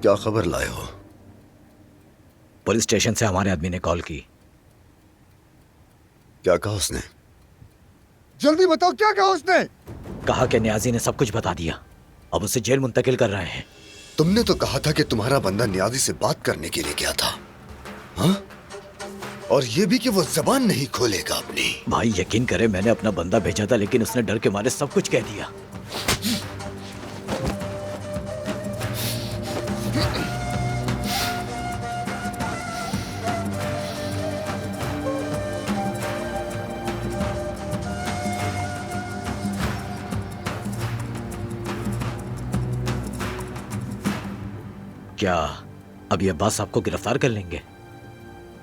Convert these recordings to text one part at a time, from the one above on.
क्या खबर लाए हो? पुलिस स्टेशन से हमारे आदमी ने कॉल की। क्या कहा उसने? जल्दी बताओ, क्या कहा उसने? कहा कि नियाजी ने सब कुछ बता दिया, अब उसे जेल मुंतकिल कर रहे हैं। तुमने तो कहा था कि तुम्हारा बंदा नियाजी से बात करने के लिए गया था, हाँ? और ये भी कि वो जबान नहीं खोलेगा अपनी। भाई यकीन करे, मैंने अपना बंदा भेजा था, लेकिन उसने डर के मारे सब कुछ कह दिया। क्या अब ये अब्बास साहब को गिरफ्तार कर लेंगे?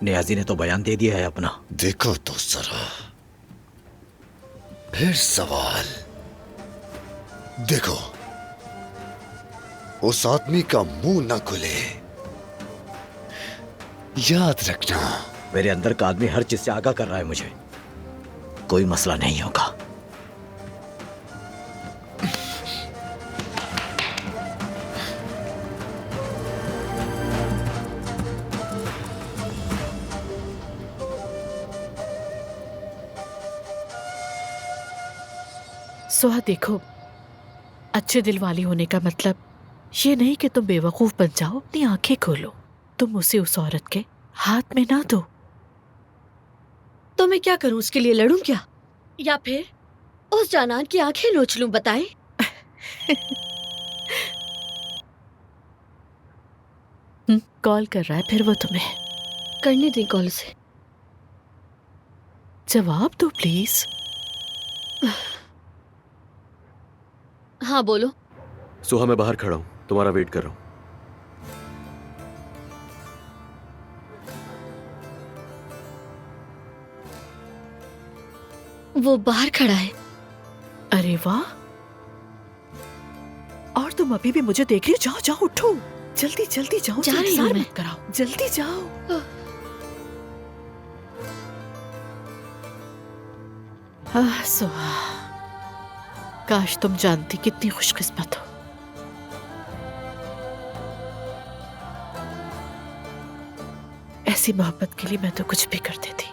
नियाजी ने तो बयान दे दिया है अपना। देखो तो जरा, फिर सवाल। देखो, उस आदमी का मुंह ना खुले, याद रखना। मेरे अंदर का आदमी हर चीज से आगाह कर रहा है मुझे। कोई मसला नहीं होगा। सुहा देखो, अच्छे दिल वाली होने का मतलब ये नहीं कि तुम बेवकूफ बन जाओ। अपनी आंखें खोलो, तुम उसे उस औरत के हाथ में ना दो। तो मैं क्या करूं? उसके लिए लड़ूं क्या, या फिर उस जानान की आंखें नोच लूं? बताएं। कॉल कर रहा है फिर वो तुम्हें। करने दें कॉल से। जवाब दो प्लीज। हाँ बोलो। सुहा, मैं बाहर खड़ा हूं, तुम्हारा वेट कर रहा हूं। वो बाहर खड़ा है। अरे वाह, और तुम अभी भी मुझे देख रही हो? जाओ जाओ, उठो, जल्दी जल्दी जाओ। जा रही हूं मैं। मत कराओ, जल्दी जाओ। सुहा, काश तुम जानती कितनी खुशकिस्मत हो। ऐसी मोहब्बत के लिए मैं तो कुछ भी कर देती।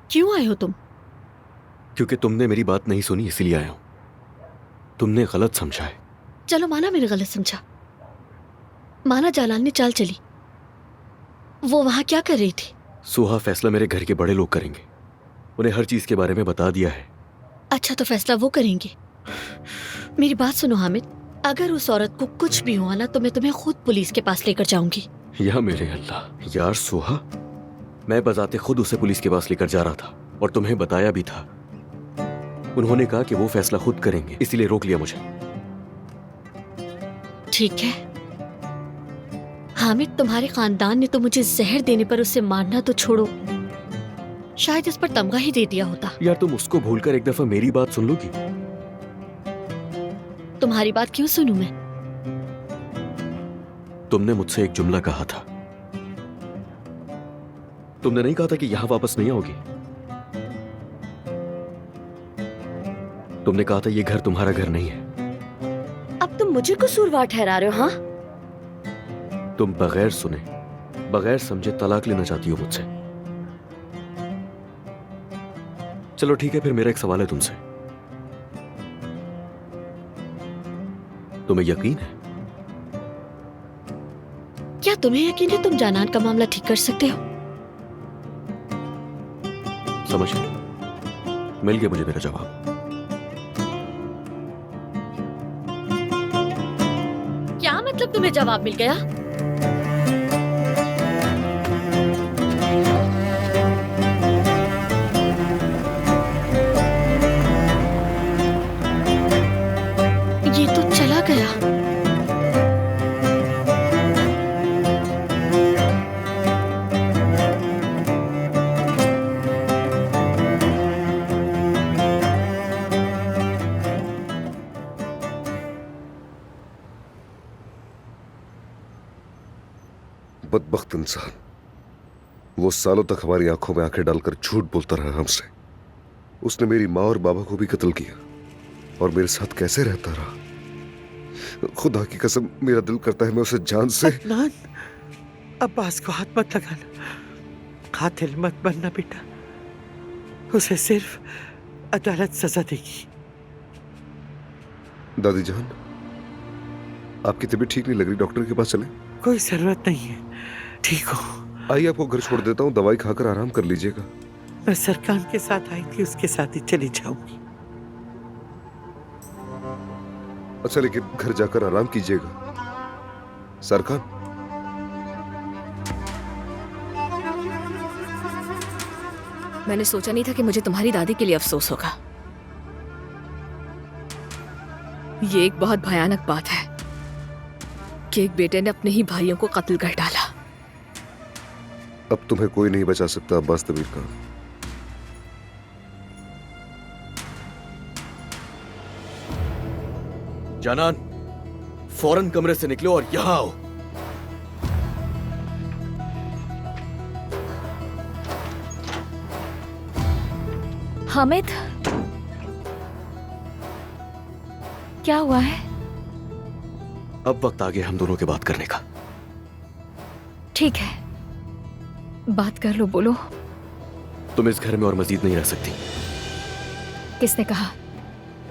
क्यों आए हो तुम? क्योंकि तुमने मेरी बात नहीं सुनी, इसीलिए आया हूं। तुमने गलत समझा है। चलो माना मैंने गलत समझा, माना जालान ने चाल चली। वो वहां क्या कर रही थी? सुहा, फैसला मेरे घर के बड़े लोग करेंगे। उन्हें हर चीज के बारे में बता दिया है। अच्छा, तो फैसला वो करेंगे। मेरी बात सुनो हामिद, अगर उस औरत को कुछ भी हुआ ना, तो मैं तुम्हें खुद पुलिस के पास लेकर जाऊंगी। या मेरे अल्लाह यार, सुहा, मैं बजाते खुद उसे पुलिस के पास लेकर जा रहा था और तुम्हें बताया भी था। उन्होंने कहा कि वो फैसला खुद करेंगे, इसीलिए रोक लिया मुझे। ठीक है हामिद, तुम्हारे खानदान ने तो मुझे जहर देने पर उसे मारना तो छोड़ो, शायद इस पर तमगा ही दे दिया होता। यार, तुम उसको भूलकर एक दफा मेरी बात सुन लोगी? तुम्हारी बात क्यों सुनूं मैं? तुमने मुझसे एक जुमला कहा था। तुमने नहीं कहा था कि यहां वापस नहीं आओगी। तुमने कहा था ये घर तुम्हारा घर नहीं है। अब तुम मुझे कसूरवार ठहरा रहे हो? हाँ, तुम बगैर सुने, बगैर समझे तलाक लेना चाहती हो मुझसे। चलो ठीक है, फिर मेरा एक सवाल है तुमसे। तुम्हें यकीन है? क्या तुम्हें यकीन है तुम जानान का मामला ठीक कर सकते हो? समझ लो, मिल गया मुझे मेरा जवाब। क्या मतलब तुम्हें जवाब मिल गया? ये तो चला गया। बदबख्त इंसान, वो सालों तक हमारी आंखों में आंखें डालकर झूठ बोलता रहा हमसे। उसने मेरी माँ और बाबा को भी कत्ल किया और मेरे साथ कैसे रहता रहा। खुदा की कसम, मेरा दिल करता है मैं उसे जान से। अदनान, अब्बास को हाथ मत लगाना, कातिल मत बनना बेटा। उसे सिर्फ अदालत सजा देगी। दादी जान, आपकी तबीयत ठीक नहीं लग रही, डॉक्टर के पास चलें? कोई जरूरत नहीं है, ठीक हो। आइए आपको घर छोड़ देता हूँ, दवाई खाकर आराम कर लीजिएगा। मैं सरकार के साथ आई थी, उसके साथ ही चली जाऊंगी। अच्छा, लेकिन घर जाकर आराम कीजिएगा। सरकार, मैंने सोचा नहीं था कि मुझे तुम्हारी दादी के लिए अफसोस होगा। ये एक बहुत भयानक बात है कि एक बेटे ने अपने ही भाइयों को कत्ल कर डाला। अब तुम्हें कोई नहीं बचा सकता अब्बास तबीर का। जानान, फौरन कमरे से निकलो और यहां आओ। हामिद, क्या हुआ है? अब वक्त आ गया हम दोनों के बात करने का। ठीक है, बात कर लो, बोलो। तुम इस घर में और मजीद नहीं रह सकती। किसने कहा?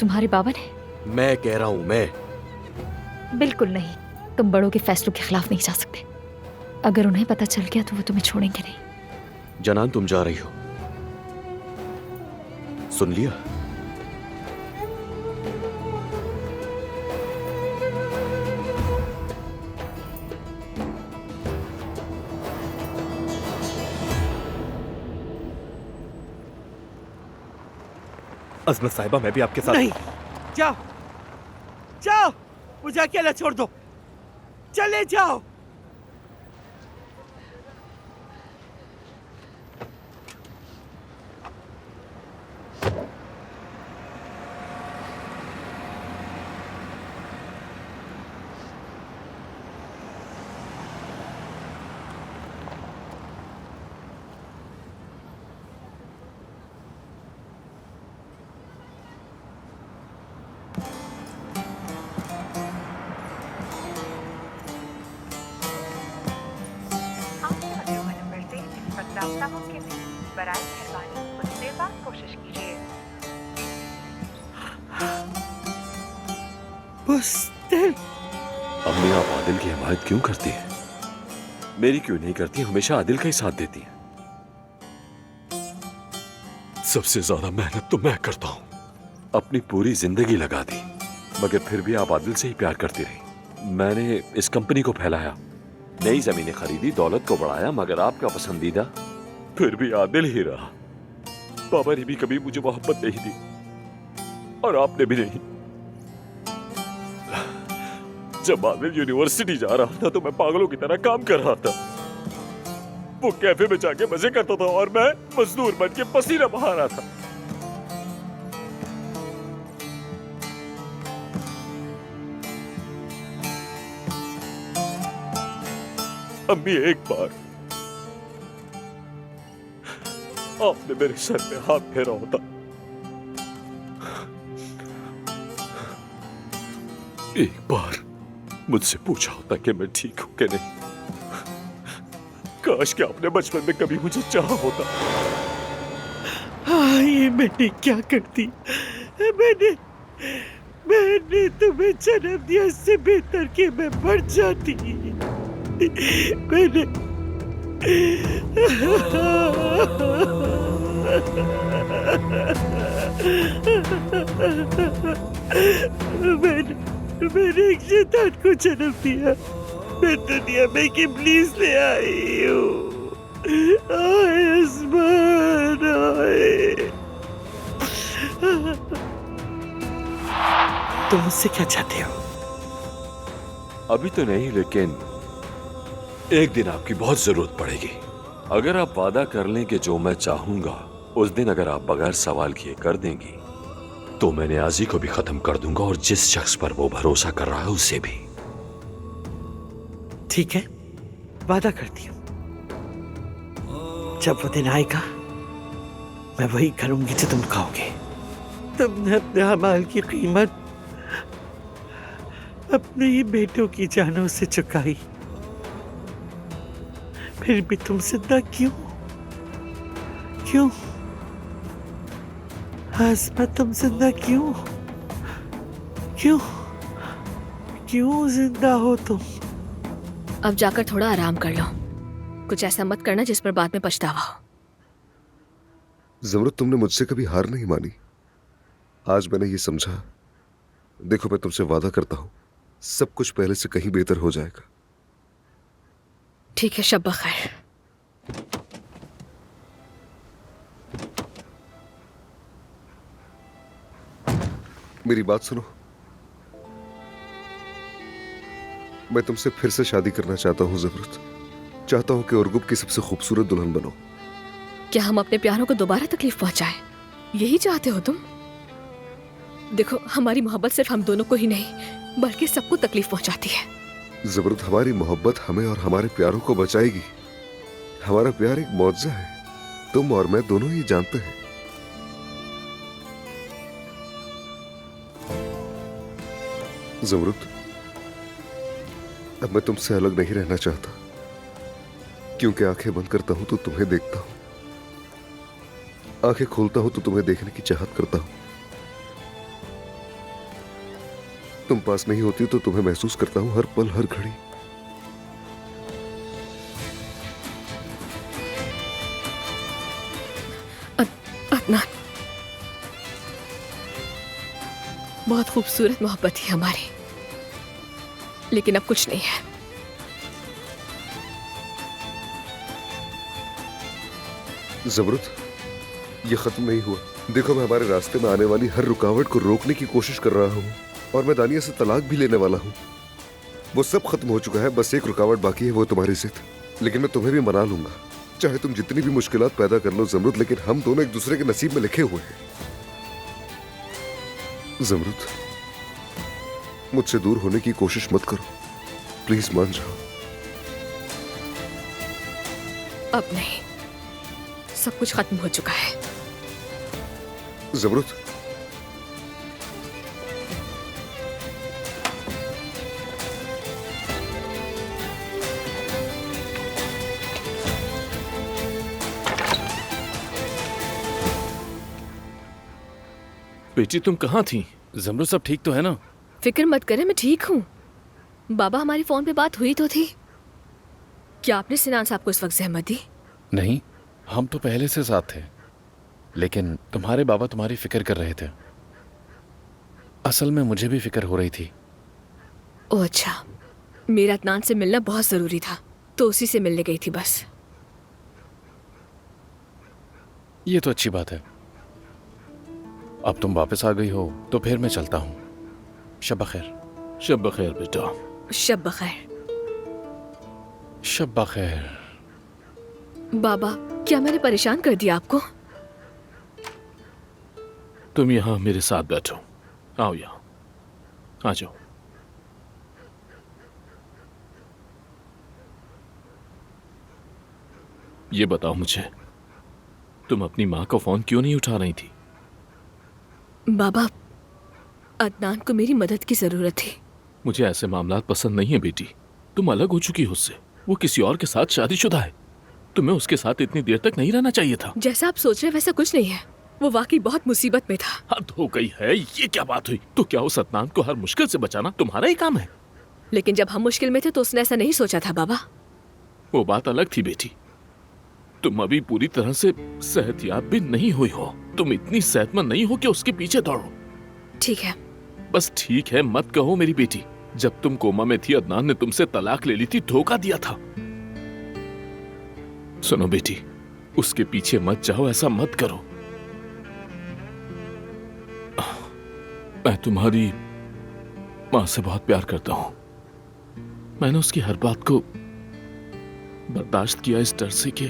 तुम्हारे बाबा ने? मैं कह रहा हूं, मैं। बिल्कुल नहीं, तुम बड़ों के फैसलों के खिलाफ नहीं जा सकते। अगर उन्हें पता चल गया तो वो तुम्हें छोड़ेंगे नहीं। जानान, तुम जा रही हो, सुन लिया? अजमत साहिबा, मैं भी आपके साथ। नहीं, जाओ जाओ, मुझे अकेला छोड़ दो, चले जाओ। अम्मी, आप आदिल की हिमायत क्यों करती हैं? मेरी क्यों नहीं करती? हमेशा आदिल का ही साथ देती हैं। सबसे ज्यादा मेहनत तो मैं करता हूं, अपनी पूरी जिंदगी लगा दी, मगर फिर भी आप आदिल से ही प्यार करती रही। मैंने इस कंपनी को फैलाया, नई जमीनें खरीदी, दौलत को बढ़ाया, मगर आपका पसंदीदा फिर भी आदिल ही रहा। बाबा ने भी कभी मुझे मोहब्बत नहीं दी और आपने भी नहीं। जब आदिल यूनिवर्सिटी जा रहा था तो मैं पागलों की तरह काम कर रहा था। वो कैफे में जाके मजे करता था और मैं मजदूर बन के पसीना बहा रहा था। अम्मी, एक बार आपने मेरे सर पे हाथ फेरा होता, एक बार मुझसे पूछा होता कि मैं ठीक हूं कि नहीं। काश कि आपने बचपन में कभी मुझे चाहा होता। हाँ, ये मैंने क्या कर दी? मैंने तुम्हें जन्म दिया, इससे बेहतर कि मैं मर जाती। मैंने एक शैतान को जन्म दिया। मैं दुनिया में एक इब्लीस ले आई हूँ। आए आसमान आए। तुम मुझसे क्या चाहते हो? अभी तो नहीं, लेकिन एक दिन आपकी बहुत जरूरत पड़ेगी। अगर आप वादा कर लें कि जो मैं चाहूंगा उस दिन अगर आप बगैर सवाल किए कर देंगी तो मैं नियाजी को भी खत्म कर दूंगा और जिस शख्स पर वो भरोसा कर रहा है उसे भी। ठीक है, वादा करती हूँ, जब वो दिन आएगा मैं वही करूंगी जो तुम कहोगे। तुमने अपने अमाल की कीमत अपने ही बेटों की जानों से चुकाई, फिर भी तुम जिंदा क्यों? क्यों आसमा, तुम जिंदा क्यों? क्यों क्यों जिंदा हो तुम? अब जाकर थोड़ा आराम कर लो। कुछ ऐसा मत करना जिस पर बाद में पछतावा हो। जमरुद, तुमने मुझसे कभी हार नहीं मानी। आज मैंने ये समझा। देखो, मैं तुमसे वादा करता हूं, सब कुछ पहले से कहीं बेहतर हो जाएगा। ठीक है, शब बखैर। मेरी बात सुनो। मैं तुमसे फिर से शादी करना चाहता हूं जमरुद। चाहता हूं कि उर्गुब की सबसे खूबसूरत दुल्हन बनो। क्या हम अपने प्यारों को दोबारा तकलीफ पहुंचाएं? यही चाहते हो तुम? देखो, हमारी मोहब्बत सिर्फ हम दोनों को ही नहीं बल्कि सबको तकलीफ पहुंचाती है। जबरत, हमारी मोहब्बत हमें और हमारे प्यारों को बचाएगी। हमारा प्यार एक मौजज़ा है। तुम और मैं दोनों ये जानते हैं। जमरुद, अब मैं तुमसे अलग नहीं रहना चाहता, क्योंकि आंखें बंद करता हूं तो तुम्हें देखता हूं, आंखें खोलता हूं तो तुम्हें देखने की चाहत करता हूं। तुम पास नहीं होती तो तुम्हें महसूस करता हूं हर पल, हर घड़ी। अदनान, बहुत खूबसूरत मोहब्बत थी हमारी, लेकिन अब कुछ नहीं है। जबरुत, ये खत्म नहीं हुआ। देखो, मैं हमारे रास्ते में आने वाली हर रुकावट को रोकने की कोशिश कर रहा हूँ, और मैं दानिया से तलाक भी लेने वाला हूँ। वो सब खत्म हो चुका है, बस एक रुकावट बाकी है, वो तुम्हारी जिद। लेकिन मैं तुम्हें भी मना लूंगा, चाहे तुम जितनी भी मुश्किलात पैदा कर लो जमरुद, लेकिन हम दोनों एक दूसरे के नसीब में लिखे हुए हैं। जमरुद, मुझसे दूर होने की कोशिश मत करो, प्लीज मान जाओ। अब नहीं, सब कुछ खत्म हो चुका है। जमरुद, बेटी तुम कहाँ थी? जमरुद, सब ठीक तो है ना? फिक्र मत करें, मैं ठीक हूँ। बाबा, हमारी फोन पे बात हुई तो थी। क्या आपने सिनान साहब को इस वक्त जहमत दी? नहीं, हम तो पहले से साथ थे, लेकिन तुम्हारे बाबा तुम्हारी फिक्र कर रहे थे। असल में मुझे भी फिक्र हो रही थी। ओह अच्छा, मेरा अदनान से मिलना बहुत जरूरी था, तो उसी से मिलने गई थी बस। ये तो अच्छी बात है। अब तुम वापस आ गई हो तो फिर मैं चलता हूँ। शब बखैर। शब बखैर बेटा। शब बखैर। शब बखैर। बाबा, क्या मैंने परेशान कर दिया आपको? तुम यहाँ मेरे साथ बैठो। आओ यहाँ, आ जाओ। ये बताओ मुझे, तुम अपनी माँ को फोन क्यों नहीं उठा रही थी? बाबा, अदनान को मेरी मदद की जरूरत थी। मुझे ऐसे मामलात पसंद नहीं है बेटी। तुम अलग हो चुकी हो उससे, वो किसी और के साथ शादीशुदा है। तुम्हें उसके साथ इतनी देर तक नहीं रहना चाहिए था। जैसा आप सोच रहे वैसा कुछ नहीं है। वो वाकई बहुत मुसीबत में था। हद हो गई है, ये क्या बात हुई? तो क्या उस अदनान को हर मुश्किल से बचाना तुम्हारा ही काम है? लेकिन जब हम मुश्किल में थे तो उसने ऐसा नहीं सोचा था बाबा। वो बात अलग थी बेटी। तुम अभी पूरी तरह से सेहतयाब भी नहीं हुई हो। तुम इतनी सेहतमंद नहीं हो कि उसके पीछे दौड़ो। ठीक है। बस ठीक है मत कहो मेरी बेटी। जब तुम कोमा में थी अदनान ने तुमसे तलाक ले ली थी, धोखा दिया था। सुनो बेटी, उसके पीछे मत जाओ, ऐसा मत करो। मैं तुम्हारी मां से बहुत प्यार करता हूं। मैंने उसकी हर बात को बर्दाश्त किया इस डर से कि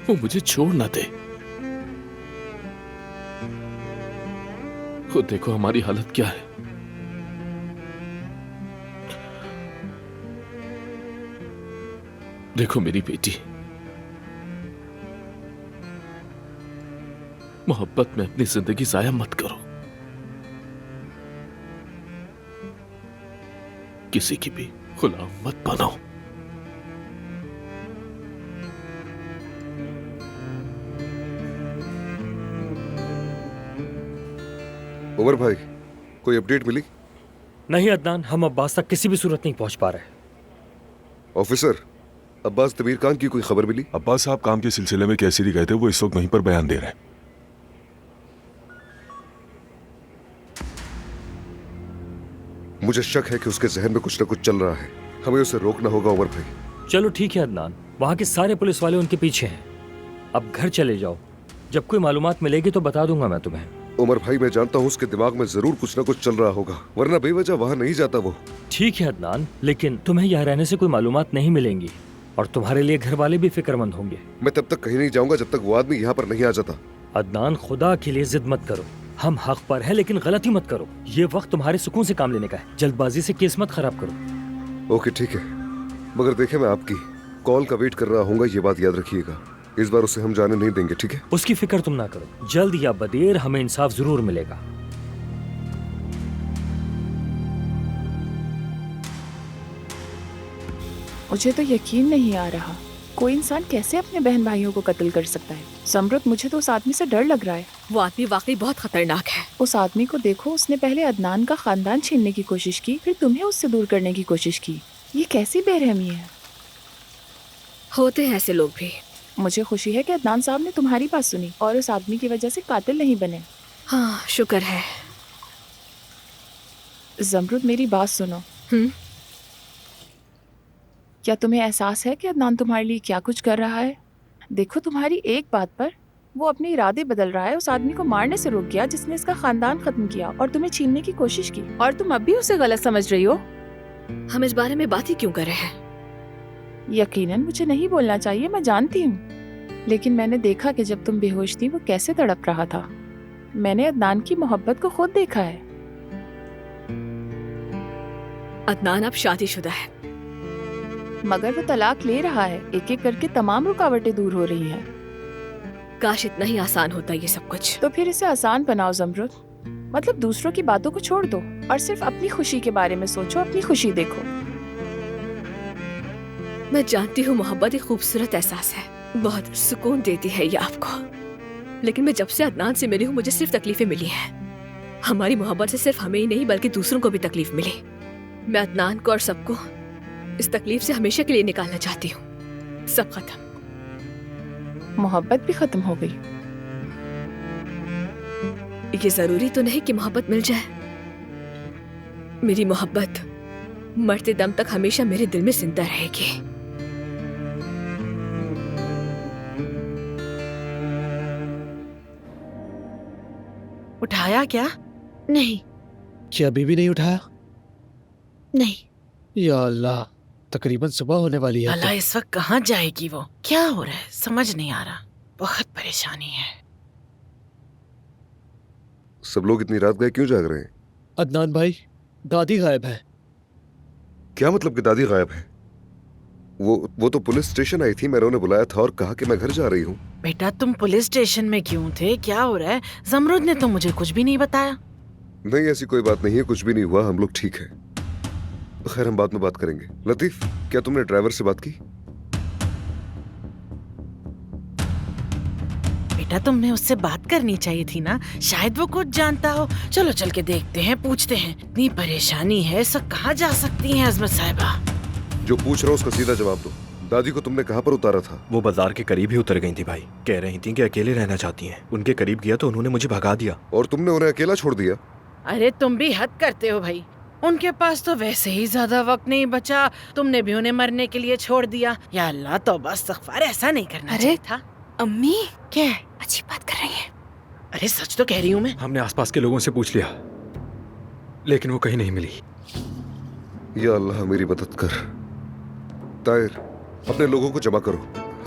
वो मुझे छोड़ ना दे। खुद देखो हमारी हालत क्या है। देखो मेरी बेटी, मोहब्बत में अपनी जिंदगी जाया मत करो। किसी की भी गुलाम मत बनो। उमर भाई, कोई अपडेट मिली? नहीं अदनान, हम अब्बास तक किसी भी सूरत नहीं पहुंच पा रहे। ऑफिसर, अब्बास तमीर खान की कोई खबर मिली? अब्बास साहब काम के सिलसिले में कैसीरी गए थे, वो इस वक्त वहीं पर बयान दे रहे हैं। मुझे शक है कि उसके जहन में कुछ न कुछ चल रहा है। हमें उसे रोकना होगा उमर भाई। चलो ठीक है अदनान, वहाँ के सारे पुलिस वाले उनके पीछे हैं। अब घर चले जाओ, जब कोई मालूमात मिलेगी तो बता दूंगा मैं तुम्हें। उमर भाई, मैं जानता हूँ उसके दिमाग में जरूर कुछ न कुछ चल रहा होगा, वरना बेवजह वहाँ नहीं जाता वो। ठीक है अदनान, लेकिन तुम्हें यहाँ रहने से कोई मालूमात नहीं मिलेंगी और तुम्हारे लिए घर वाले भी फिक्रमंद होंगे। मैं तब तक कहीं नहीं जाऊंगा जब तक वो आदमी यहाँ पर नहीं आ जाता। अदनान, खुदा के लिए जिद मत करो। हम हक पर है, लेकिन गलती मत करो। ये वक्त तुम्हारे सुकून से काम लेने का है। जल्दबाजी से केस मत खराब करो। ओके ठीक है, मगर देखे मैं आपकी कॉल का वेट कर रहा हूँ, ये बात याद रखिएगा। इस बार उसे हम जाने नहीं देंगे, ठीक है? उसकी फिक्र तुम ना करो, जल्द या बदेर हमें इंसाफ जरूर मिलेगा। मुझे तो यकीन नहीं आ रहा, कोई इंसान कैसे अपने बहन भाइयों को कत्ल कर सकता है। समृत, मुझे तो उस आदमी से डर लग रहा है। वो आदमी वाकई बहुत खतरनाक है। उस आदमी को देखो, उसने पहले अदनान का खानदान छीनने की कोशिश की, फिर तुम्हें उससे दूर करने की कोशिश की। ये कैसी बेरहमी है। होते हैं ऐसे लोग भी। मुझे खुशी है कि अदनान साहब ने तुम्हारी बात सुनी और उस आदमी की वजह से कातिल नहीं बने। हाँ, शुक्र है। जमरुद, मेरी बात सुनो। क्या तुम्हें एहसास है कि अदनान तुम्हारे लिए क्या कुछ कर रहा है? देखो, तुम्हारी एक बात पर वो अपने इरादे बदल रहा है। उस आदमी को मारने से रुक गया जिसने इसका खानदान खत्म किया और तुम्हें छीनने की कोशिश की, और तुम अब भी उसे गलत समझ रही हो। हम इस बारे में बात ही क्यों कर रहे हैं? यकीनन मुझे नहीं बोलना चाहिए, मैं जानती हूँ, लेकिन मैंने देखा कि जब तुम बेहोश थी वो कैसे तड़प रहा था। मैंने अदनान की मोहब्बत को खुद देखा है। अदनान अब शादीशुदा है, मगर वो तलाक ले रहा है। एक एक करके तमाम रुकावटें दूर हो रही हैं। काश इतना ही आसान होता ये सब कुछ। तो फिर इसे आसान बनाओ जमरुद, मतलब दूसरों की बातों को छोड़ दो और सिर्फ अपनी खुशी के बारे में सोचो, अपनी खुशी देखो। मैं जानती हूँ मोहब्बत एक खूबसूरत एहसास है, बहुत सुकून देती है ये आपको, लेकिन मैं जब से अदनान से मिली हूँ मुझे सिर्फ तकलीफें मिली हैं। हमारी मोहब्बत से सिर्फ हमें ही नहीं बल्कि दूसरों को भी तकलीफ मिली। मैं अदनान को और सबको इस तकलीफ से हमेशा के लिए निकालना चाहती हूँ। सब खत्म। मोहब्बत भी खत्म हो गई। ये जरूरी तो नहीं कि मोहब्बत मिल जाए। मेरी मोहब्बत मरते दम तक हमेशा मेरे दिल में जिंदा रहेगी। उठाया क्या? नहीं क्या अभी भी नहीं उठाया? नहीं। या अल्लाह, तकरीबन सुबह होने वाली है। अल्लाह, इस वक्त कहाँ जाएगी वो? क्या हो रहा है समझ नहीं आ रहा, बहुत परेशानी है। सब लोग इतनी रात गए क्यों जाग रहे हैं? अदनान भाई, दादी गायब है। क्या मतलब कि दादी गायब है? वो तो पुलिस स्टेशन आई थी, मैंने उन्हें बुलाया था और कहा कि मैं घर जा रही हूँ। बेटा, तुम पुलिस स्टेशन में क्यों थे? क्या हो रहा है? जमरुद ने तो मुझे कुछ भी नहीं बताया। नहीं, ऐसी कोई बात नहीं है, कुछ भी नहीं हुआ, हम लोग ठीक है। खैर, हम बाद में बात करेंगे। लतीफ, क्या तुमने ड्राइवर से बात की? बेटा, तुमने उससे बात करनी चाहिए थी ना, शायद वो कुछ जानता हो। चलो चल के देखते हैं, पूछते हैं। इतनी परेशानी है, सब कहाँ जा सकती हैं अजमत साहिबा? जो पूछ रहा हूँ उसका सीधा जवाब दो। दादी को तुमने कहाँ पर उतारा था? वो बाजार के करीब ही उतर गई थी भाई। कह रही थी कि अकेले रहना चाहती हैं। उनके करीब गया तो उन्होंने मुझे भगा दिया। और तुमने उन्हें अकेला छोड़ दिया? अरे तुम भी हद करते हो भाई, उनके पास तो वैसे ही ज्यादा वक्त नहीं बचा, तुमने भी उन्हें मरने के लिए छोड़ दिया। या अल्लाह, तौबा इस्तग़फ़ार, ऐसा नहीं करना चाहिए था। अम्मी क्या अजीब बात कर रही हैं। अरे सच तो कह रही हूँ मैं। हमने आसपास के लोगों से पूछ लिया, लेकिन वो कहीं नहीं मिली। या अल्लाह, मेरी मदद कर। ताहिर, अपने लोगों को जमा करो,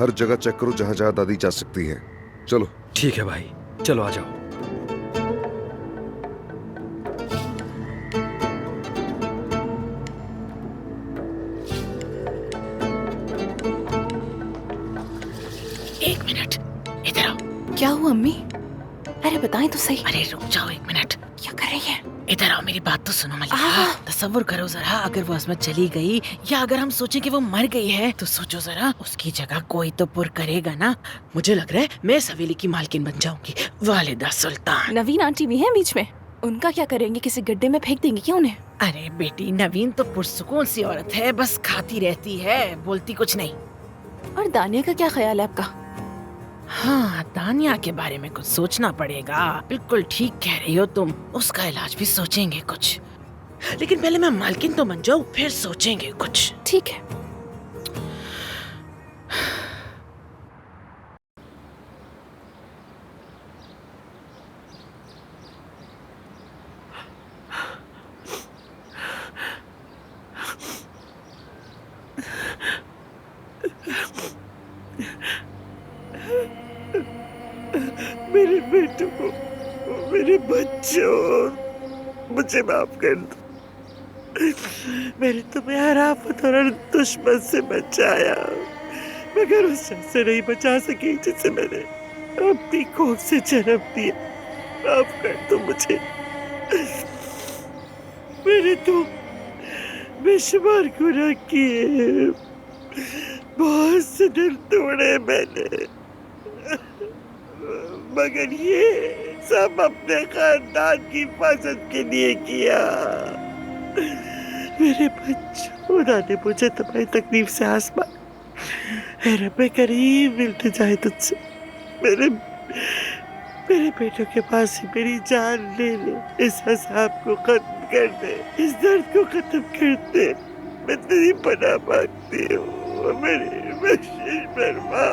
हर जगह चेक करो जहाँ जहाँ दादी जा सकती है। चलो। ठीक है भाई, चलो आ जाओ। क्या हुआ अम्मी? अरे बताएं तो सही। अरे रुक जाओ एक मिनट। क्या कर रही है? इधर आओ, मेरी बात तो सुनो मलिका। तसव्वुर करो जरा, अगर वो अजमत चली गई या अगर हम सोचें कि वो मर गई है तो सोचो जरा, उसकी जगह कोई तो पुर करेगा ना। मुझे लग रहा है मैं इस हवेली की मालकिन बन जाऊंगी, वालिदा सुल्तान। नवीन आंटी भी हैं बीच में, उनका क्या करेंगे? किसी गड्ढे में फेंक देंगे क्या उन्हें? अरे बेटी, नवीन तो पुरसुकून सी औरत है, बस खाती रहती है, बोलती कुछ नहीं। और दानिया का क्या ख्याल है आपका? हाँ, दानिया के बारे में कुछ सोचना पड़ेगा। बिल्कुल ठीक कह रही हो तुम, उसका इलाज भी सोचेंगे कुछ, लेकिन पहले मैं मालकिन तो बन जाऊं, फिर सोचेंगे कुछ। ठीक है। मेरे बेटों को, मेरे बच्चों, मुझे माफ कर दो। मैंने तुम्हें हर आफत और दुश्मन से बचाया, मगर उस शख्स से नहीं बचा सकी जिसे मैंने अपनी कोख से जन्म दिया। माफ कर दो मुझे। मैंने तो बेशुमार गुनाह किए, बहुत से दिल तोड़े मैंने, मगर ये सब अपने खानदान की हिफाजत के लिए किया। मेरे बच्चों, खुदा ने मुझे तुम्हारी तकलीफ से आसमान रब्बे करीम मिलते जाए तुझसे। मेरे बेटों के पास ही मेरी जान ले ले, इस अज़ाब को खत्म कर दे, इस दर्द को खत्म कर दे। मैं तेरी पनाह मांगती हूँ, मेरी बख्शिश फरमा।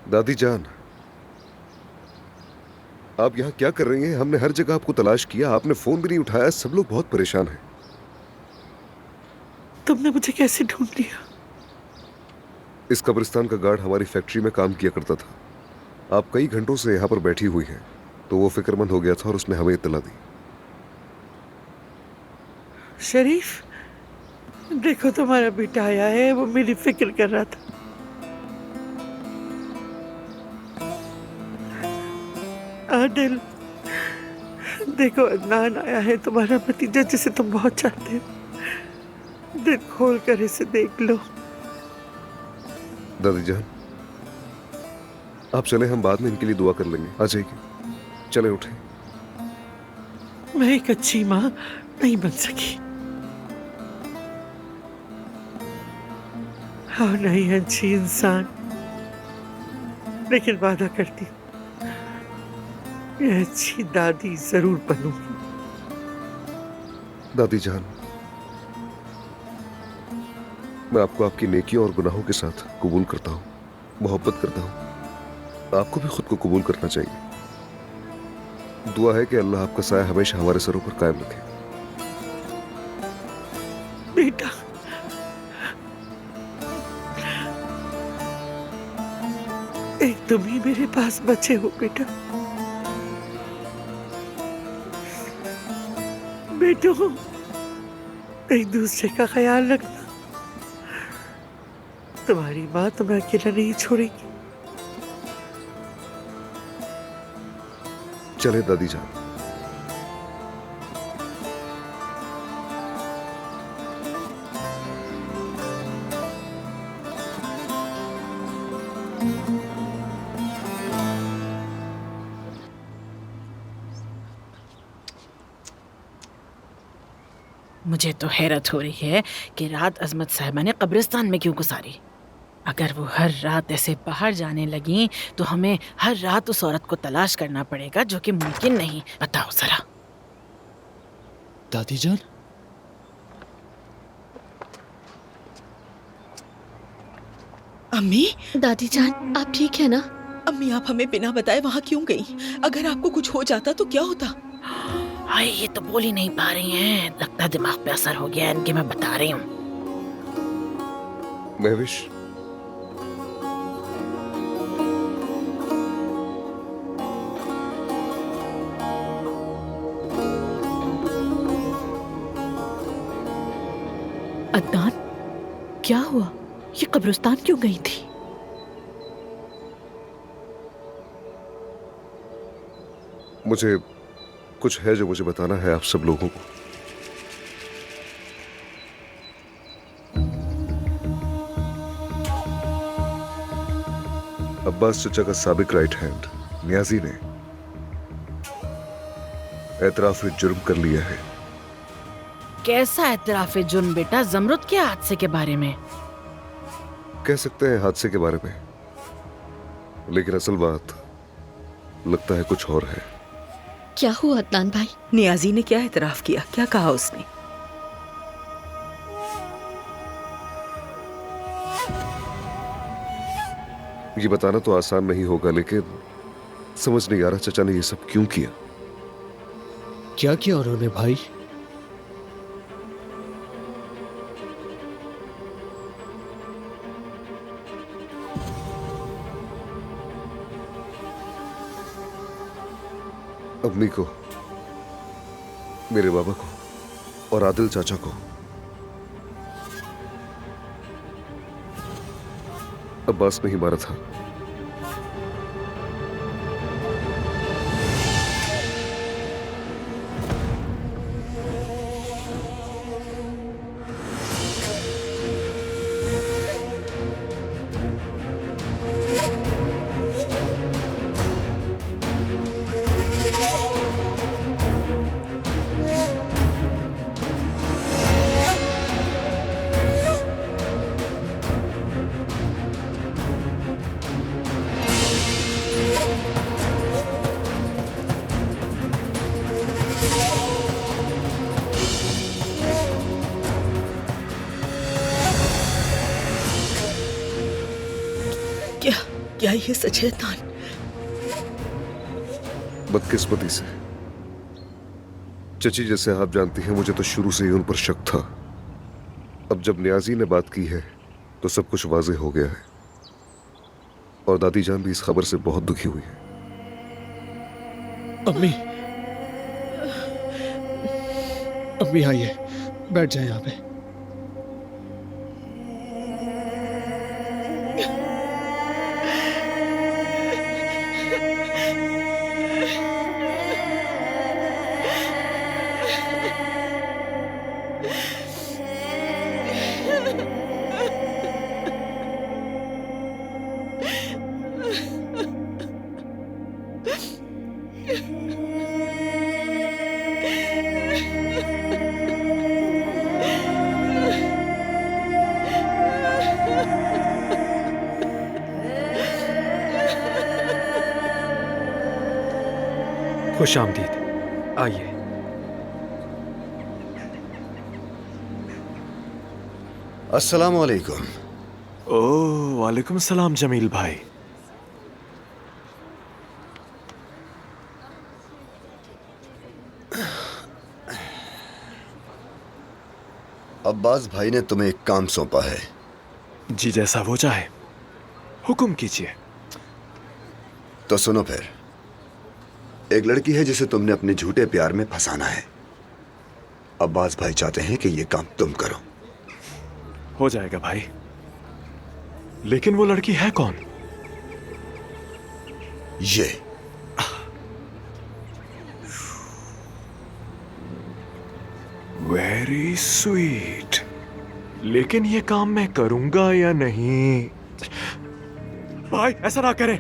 दादी जान, आप यहाँ क्या कर रही हैं? हमने हर जगह आपको तलाश किया, आपने फोन भी नहीं उठाया। सब लोग बहुत परेशान हैं। तुमने मुझे कैसे ढूंढ लिया? इस कब्रिस्तान का गार्ड हमारी फैक्ट्री में काम किया करता था। आप कई घंटों से यहाँ पर बैठी हुई हैं, तो वो फिक्रमंद हो गया था और उसने हमें इत्तला दी। शरीफ, देखो तुम्हारा बेटा आया है, वो मेरी फिक्र कर रहा था। आदिल, देखो अदनान आया है, तुम्हारा भतीजा जिसे तुम बहुत चाहते हो। दिल खोल कर इसे देख लो। दादी जान, आप चले, हम बाद में इनके लिए दुआ कर लेंगे। आ जाइए, चले उठे। मैं एक अच्छी माँ नहीं बन सकी और नहीं अच्छी इंसान, लेकिन वादा करती हूँ मैं अच्छी दादी जरूर बनूंगी। दादी जान, मैं आपको आपकी नेकियों और गुनाहों के साथ कबूल करता हूँ, मोहब्बत करता हूँ। आपको भी खुद को कबूल करना चाहिए। दुआ है कि अल्लाह आपका साया हमेशा हमारे सरों पर कायम रखे। बेटा, एक तुम ही मेरे पास बचे हो बेटा। बेटो, एक दूसरे का ख्याल रखना। तुम्हारी माँ तुम्हें अकेला नहीं छोड़ेगी। चले दादी जान। मुझे तो हैरत हो रही है कि रात अजमत साहिबा ने कब्रिस्तान में क्यों गुजारी। अगर वो हर रात ऐसे बाहर जाने लगी तो हमें हर रात उस औरत को तलाश करना पड़ेगा, जो कि मुमकिन नहीं। बताओ जरा। दादी जान, अम्मी, दादी जान आप ठीक है ना? अम्मी आप हमें बिना बताए वहाँ क्यों गई? अगर आपको कुछ हो जाता तो क्या होता? हाय, ये तो बोल ही नहीं पा रही हैं। लगता है दिमाग पे असर हो गया है इनके। मैं बता रही हूँ। महविश, अदनान, क्या हुआ? ये कब्रिस्तान क्यों गई थी? मुझे कुछ है जो मुझे बताना है आप सब लोगों को। अब्बास चचा का साबिक राइट हैंड नियाजी ने एतराफ जुर्म कर लिया है। कैसा एतराफे जुर्म बेटा? जमरुद के हादसे के बारे में? कह सकते हैं हादसे के बारे में, लेकिन असल बात लगता है कुछ और है। क्या हुआ अदनान भाई? नियाजी ने क्या एतराफ किया? क्या कहा उसने? ये बताना तो आसान नहीं होगा, लेकिन समझ नहीं आ रहा चचा ने ये सब क्यों किया। क्या किया उन्होंने भाई? अम्मी को, मेरे बाबा को और आदिल चाचा को अब्बास ने ही मारा था। क्या ये सच है अदनान? बदकिस्मती से चची, जैसे आप जानती हैं, मुझे तो शुरू से ही उन पर शक था। अब जब नियाजी ने बात की है तो सब कुछ वाज़ेह हो गया है, और दादी जान भी इस खबर से बहुत दुखी हुई है। अम्मी, अम्मी आइए, बैठ जाए यहाँ पे। खुश आमदीद, आइए। अस्सलामु अलैकुम। ओह, वालेकुम सलाम जमील भाई। अब्बास भाई ने तुम्हें एक काम सौंपा है। जी, जैसा वो चाहे, हुक्म कीजिए। तो सुनो फिर। एक लड़की है जिसे तुमने अपने झूठे प्यार में फंसाना है। अब्बास भाई चाहते हैं कि ये काम तुम करो। हो जाएगा भाई, लेकिन वो लड़की है कौन? ये वेरी स्वीट, लेकिन ये काम मैं करूंगा या नहीं? भाई ऐसा ना करें।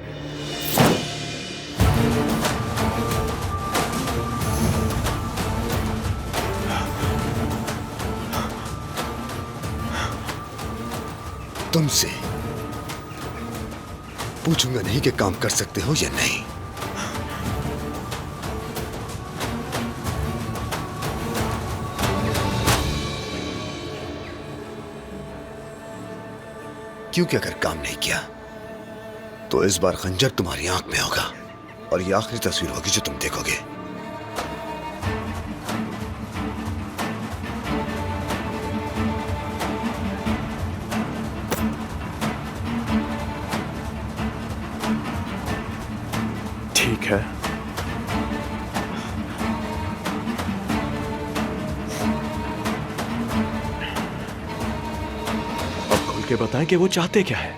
तुमसे पूछूंगा नहीं कि काम कर सकते हो या नहीं। क्योंकि अगर काम नहीं किया तो इस बार खंजर तुम्हारी आंख में होगा और ये आखिरी तस्वीर होगी जो तुम देखोगे। ठीक है, अब खुल के बताएं कि वो चाहते क्या है।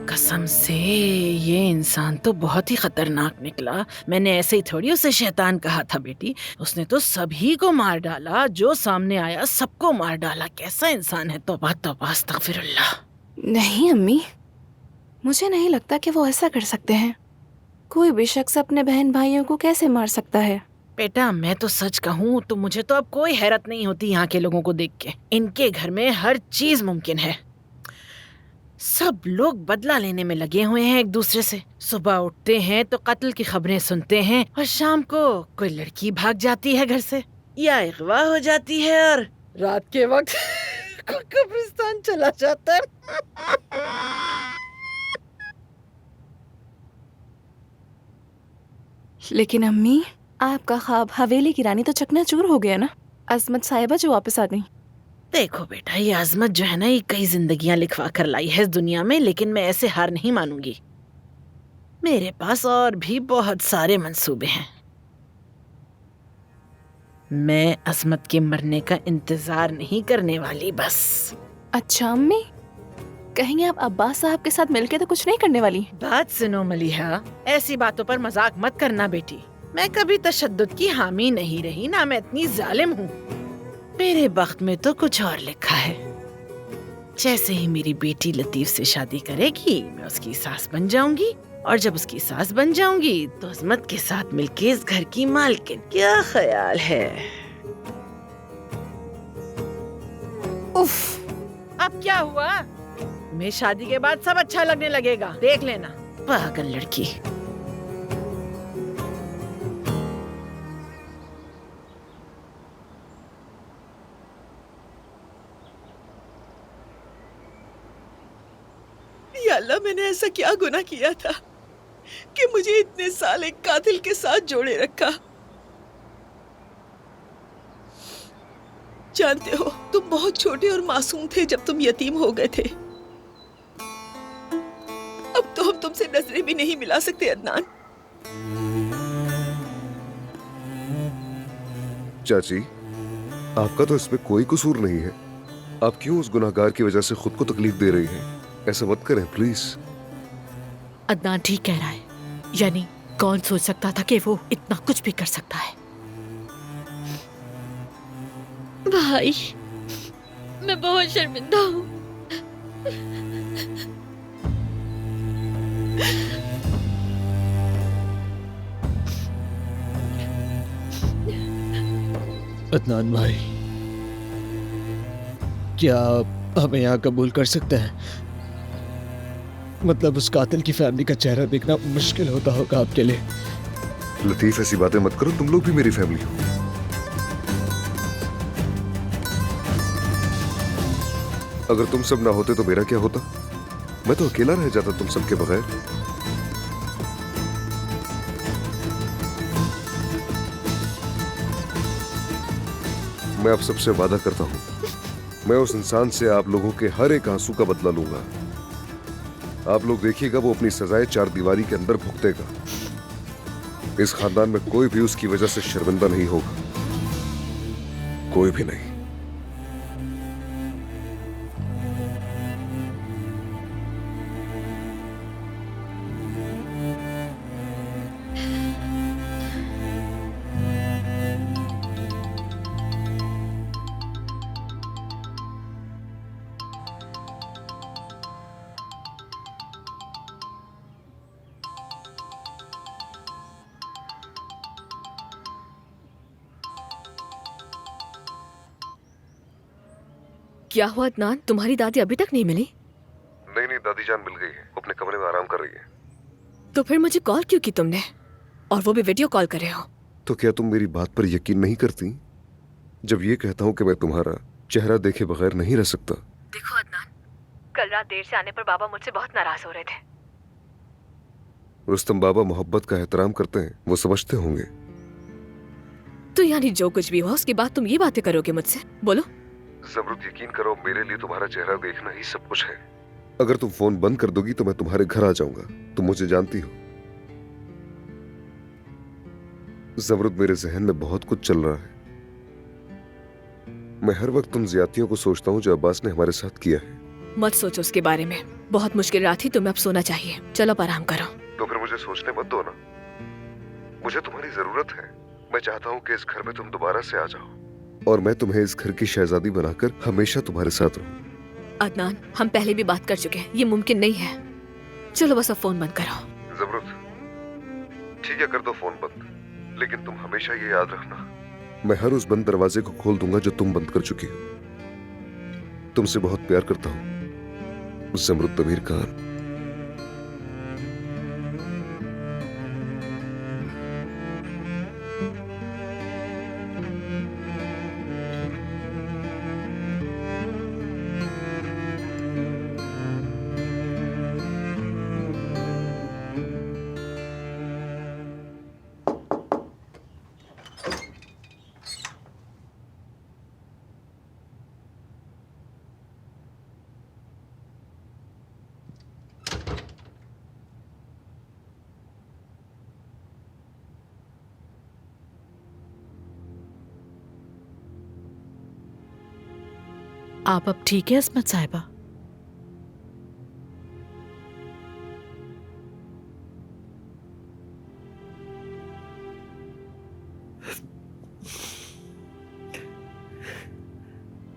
कसम से ये इंसान तो बहुत ही खतरनाक निकला। मैंने ऐसे ही थोड़ी उसे शैतान कहा था बेटी। उसने तो सभी को मार डाला, जो सामने आया सबको मार डाला। कैसा इंसान है। तौबा तौबा अस्तगफिरुल्लाह। नहीं अम्मी, मुझे नहीं लगता कि वो ऐसा कर सकते हैं। कोई भी शख्स अपने बहन भाइयों को कैसे मार सकता है। बेटा मैं तो सच कहूँ तो मुझे तो अब कोई हैरत नहीं होती यहाँ के लोगों को देख के। इनके घर में हर चीज मुमकिन है। सब लोग बदला लेने में लगे हुए हैं एक दूसरे से। सुबह उठते हैं तो कत्ल की खबरें सुनते हैं और शाम को कोई लड़की भाग जाती है घर से या अगवा हो जाती है और रात के वक्त कोई कब्रिस्तान चला जाता है। लेकिन अम्मी, आपका ख्वाब हवेली की रानी तो चकनाचूर हो गया ना। अजमत साहिबा जो वापस आ गई। देखो बेटा, ये अजमत जो है ना, ये कई जिंदगियां लिखवा कर लाई है इस दुनिया में, लेकिन मैं ऐसे हार नहीं मानूंगी। मेरे पास और भी बहुत सारे मंसूबे हैं। मैं अजमत के मरने का इंतजार नहीं करने वाली बस। अच्छा अम्मी, कहीं आप अब्बास साहब के साथ मिलके तो कुछ नहीं करने वाली? बात सुनो मलिहा, ऐसी बातों पर मजाक मत करना बेटी। मैं कभी तशद्दुद की हामी नहीं रही, ना मैं इतनी जालिम हूँ। मेरे वक्त में तो कुछ और लिखा है। जैसे ही मेरी बेटी लतीफ से शादी करेगी, मैं उसकी सास बन जाऊंगी, और जब उसकी सास बन जाऊंगी तो अजमत के साथ मिलके इस घर की मालकिन। क्या ख्याल है? उफ, अब क्या हुआ? तुम्हें शादी के बाद सब अच्छा लगने लगेगा, देख लेना। पागल लड़की। या अल्लाह, मैंने ऐसा क्या गुनाह किया था कि मुझे इतने साल एक कातिल के साथ जोड़े रखा। जानते हो, तुम बहुत छोटे और मासूम थे जब तुम यतीम हो गए थे। अब तो हम तुमसे नजरें भी नहीं मिला सकते अदनान। चाची, आपका तो इसमें कोई कसूर नहीं है। आप क्यों उस गुनाहगार की वजह से खुद को तकलीफ दे रही हैं? ऐसा मत करें प्लीज। अदनान ठीक कह रहा है। यानी कौन सोच सकता था कि वो इतना कुछ भी कर सकता है। भाई, मैं बहुत शर्मिंदा हूँ। अदनान भाई, क्या आप हमें यहाँ कबूल कर सकते हैं? मतलब उस कातिल की फैमिली का चेहरा देखना मुश्किल होता होगा आपके लिए। लतीफ, ऐसी बातें मत करो, तुम लोग भी मेरी फैमिली हो। अगर तुम सब ना होते तो मेरा क्या होता? मैं तो अकेला रह जाता तुम सबके बगैर। मैं आप सबसे वादा करता हूं, मैं उस इंसान से आप लोगों के हर एक आंसू का बदला लूंगा। आप लोग देखिएगा, वो अपनी सजाएं चार दीवारी के अंदर भुगतेगा। इस खानदान में कोई भी उसकी वजह से शर्मिंदा नहीं होगा, कोई भी नहीं। क्या हुआ अदनान, तुम्हारी दादी अभी तक नहीं मिली? जान मिल गई है, अपने कमरे में आराम कर रही है। तो फिर मुझे कॉल क्यों की तुमने, और वो भी वीडियो कॉल कर रहे हो? तो क्या तुम मेरी बात पर यकीन नहीं करती जब ये कहता हूँ कि मैं तुम्हारा चेहरा देखे बगैर नहीं रह सकता? देखो अदनान, कल रात देर से आने पर बाबा मुझसे बहुत नाराज हो रहे थे। रुस्तम बाबा मोहब्बत का एहतराम करते हैं, वो समझते होंगे। तो यानी जो कुछ भी हुआ उसके बाद तुम ये बातें करोगे मुझसे? बोलो। ज़मरुद, यकीन करो, मेरे लिए तुम्हारा चेहरा देखना ही सब कुछ है। अगर तुम फोन बंद कर दोगी तो मैं तुम्हारे घर आ जाऊंगा। तुम मुझे जानती हो ज़मरुद, मेरे जहन में बहुत कुछ चल रहा है। मैं हर वक्त उन ज्यादतियों को सोचता हूँ जो अब्बास ने हमारे साथ किया है। मत सोचो उसके बारे में, बहुत मुश्किल रात थी, तुम्हें अब सोना चाहिए। चलो अब आराम करो। तो फिर मुझे सोचने मत दो ना, मुझे तुम्हारी जरूरत है। मैं चाहता हूँ कि इस घर में तुम दोबारा से आ जाओ और मैं तुम्हें इस घर की शहजादी बनाकर हमेशा तुम्हारे साथ रहूं। अदनान, हम पहले भी बात कर चुके हैं, ये मुमकिन नहीं है। चलो बस अब फोन बंद करो। ज़मरुद, ठीक है, कर दो फोन बंद, लेकिन तुम हमेशा ये याद रखना, मैं हर उस बंद दरवाजे को खोल दूंगा जो तुम बंद कर चुकी हो। तुमसे बहुत प्यार करता हूँ ज़मरुद तमीर खान। आप अब ठीक है अस्मत साहिबा?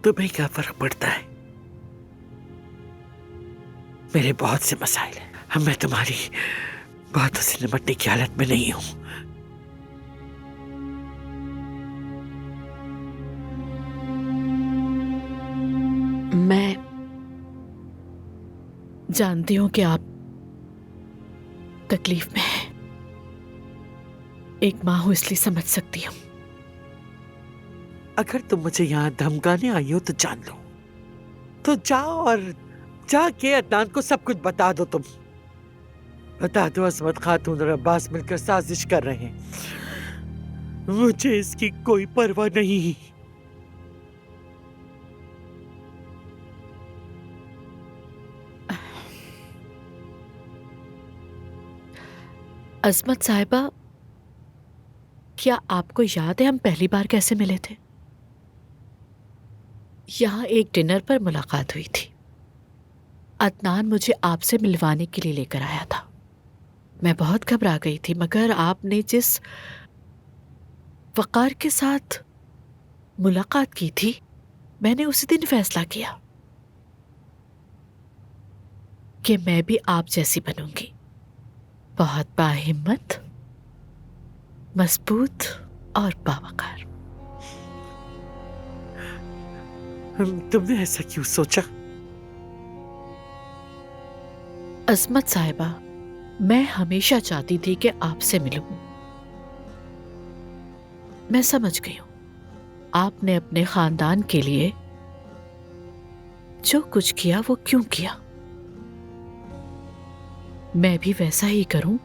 तुम्हें क्या फर्क पड़ता है? मेरे बहुत से मसाइल हैं, मैं तुम्हारी बातों से निपटने की हालत में नहीं हूं। मैं जानती हूं कि आप तकलीफ में हैं। एक माँ हूं इसलिए समझ सकती हूं। अगर तुम मुझे यहाँ धमकाने आई हो तो जान लो, तो जाओ और जाके अदनान को सब कुछ बता दो। तुम बता दो अजमत खातून और अब्बास मिलकर साजिश कर रहे हैं। मुझे इसकी कोई परवाह नहीं। अजमत साहिबा, क्या आपको याद है हम पहली बार कैसे मिले थे? यहाँ एक डिनर पर मुलाकात हुई थी। अदनान मुझे आपसे मिलवाने के लिए लेकर आया था। मैं बहुत घबरा गई थी, मगर आपने जिस वक़ार के साथ मुलाकात की थी, मैंने उसी दिन फैसला किया कि मैं भी आप जैसी बनूंगी, बहुत बाहिम्मत, मजबूत और बावकार। तुमने ऐसा क्यों सोचा? अजमत साहिबा, मैं हमेशा चाहती थी कि आपसे मिलूं। मैं समझ गई हूं आपने अपने खानदान के लिए जो कुछ किया वो क्यों किया। मैं भी वैसा ही करूं,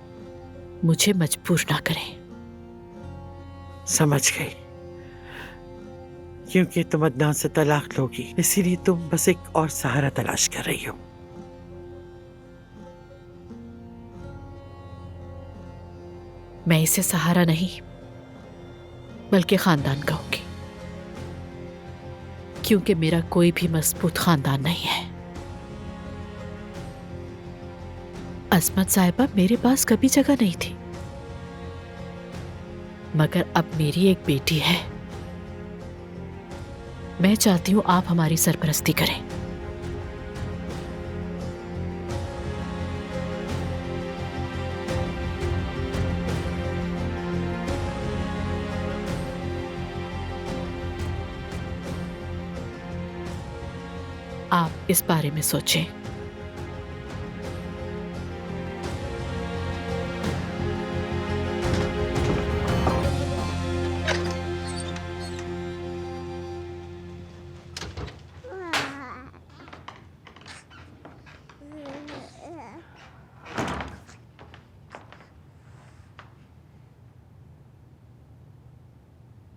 मुझे मजबूर ना करें। समझ गई, क्योंकि तुम अदनान से तलाक लोगी, इसीलिए तुम बस एक और सहारा तलाश कर रही हो। मैं इसे सहारा नहीं बल्कि खानदान कहूंगी, क्योंकि मेरा कोई भी मजबूत खानदान नहीं है। अजमत साहिबा, मेरे पास कभी जगह नहीं थी, मगर अब मेरी एक बेटी है। मैं चाहती हूं आप हमारी सरपरस्ती करें। आप इस बारे में सोचें।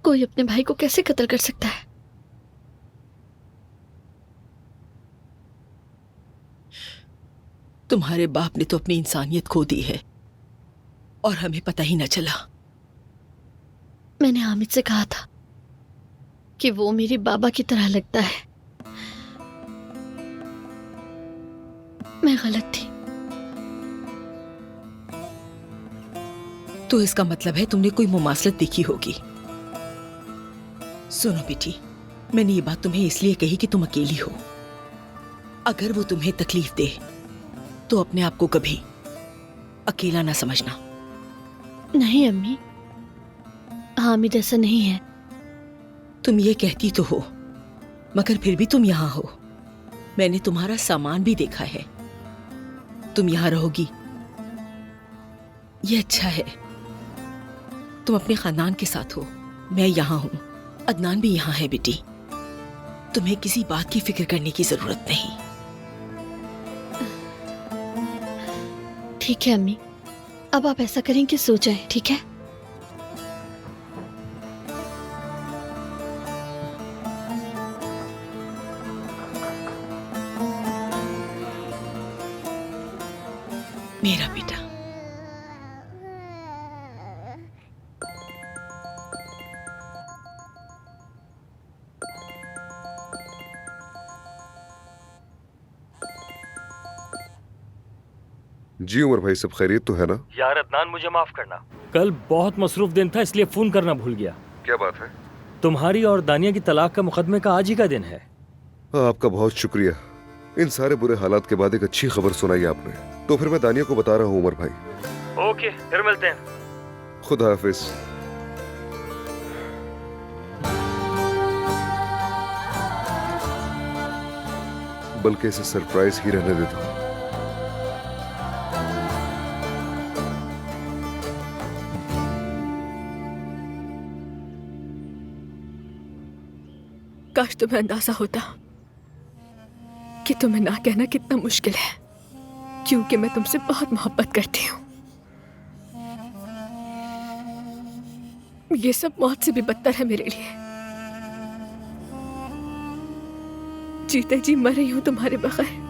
कोई अपने भाई को कैसे कत्ल कर सकता है? तुम्हारे बाप ने तो अपनी इंसानियत खो दी है और हमें पता ही न चला। मैंने हामिद से कहा था कि वो मेरे बाबा की तरह लगता है। मैं गलत थी। तो इसका मतलब है तुमने कोई मुमासलत देखी होगी। सुनो बेटी, मैंने ये बात तुम्हें इसलिए कही कि तुम अकेली हो। अगर वो तुम्हें तकलीफ दे तो अपने आप को कभी अकेला ना समझना। नहीं अम्मी, हामिद ऐसा नहीं है। तुम ये कहती तो हो, मगर फिर भी तुम यहाँ हो। मैंने तुम्हारा सामान भी देखा है। तुम यहाँ रहोगी, ये अच्छा है। तुम अपने खानदान के साथ हो, मैं यहाँ हूँ, अदनान भी यहाँ है बेटी। तुम्हें किसी बात की फिक्र करने की जरूरत नहीं। ठीक है अम्मी, अब आप ऐसा करें कि सो जाएं, ठीक है? मेरा बेटा। जी उमर भाई, सब खैरियत तो है ना? यार अदनान, मुझे माफ करना, कल बहुत मसरूफ दिन था इसलिए फोन करना भूल गया। क्या बात है? तुम्हारी और दानिया की तलाक का मुकदमे का आज ही का दिन है। आपका बहुत शुक्रिया। इन सारे बुरे हालात के बाद एक अच्छी खबर सुनाई आपने, तो फिर मैं दानिया को बता रहा हूँ उमर भाई। ओके, फिर मिलते हैं। खुदा हाफिज। बल्कि इसे सरप्राइज ही रहने देता हूँ। काश तुम्हें अंदाजा होता कि तुम्हें ना कहना कितना मुश्किल है, क्योंकि मैं तुमसे बहुत मोहब्बत करती हूँ। ये सब मौत से भी बदतर है मेरे लिए। जीते जी मर रही हूँ तुम्हारे बगैर।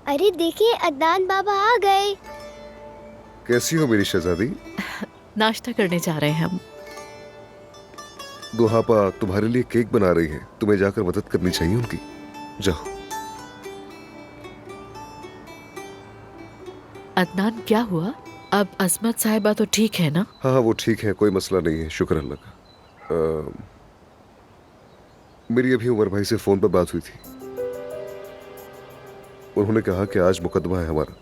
अरे देखिए, अदनान बाबा आ गए। कैसी हो मेरी शहजादी? नाश्ता करने जा रहे हैं हम। दुहापा तुम्हारे लिए केक बना रही है, तुम्हें जाकर मदद करनी चाहिए उनकी। जाओ। अदनान, क्या हुआ? अब अजमत साहिबा तो ठीक है ना? हाँ हाँ, वो ठीक है, कोई मसला नहीं है, शुक्र अल्लाह का। मेरी अभी उमर भाई से फोन पर बात हुई थी। उन्होंने कहा कि आज मुकदमा है हमारा।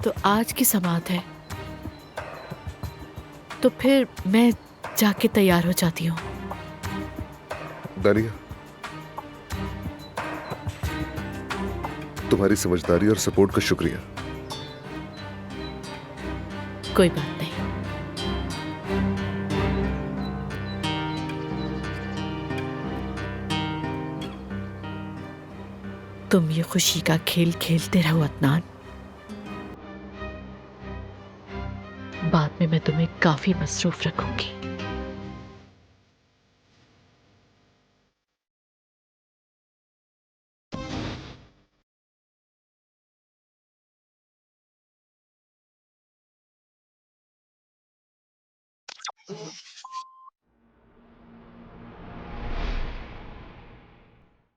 तो आज की समाअत है, तो फिर मैं जाके तैयार हो जाती हूँ। दानिया, तुम्हारी समझदारी और सपोर्ट का शुक्रिया। कोई बात नहीं। तुम ये खुशी का खेल खेलते रहो अदनान। बाद में मैं तुम्हें काफी मसरूफ रखूंगी।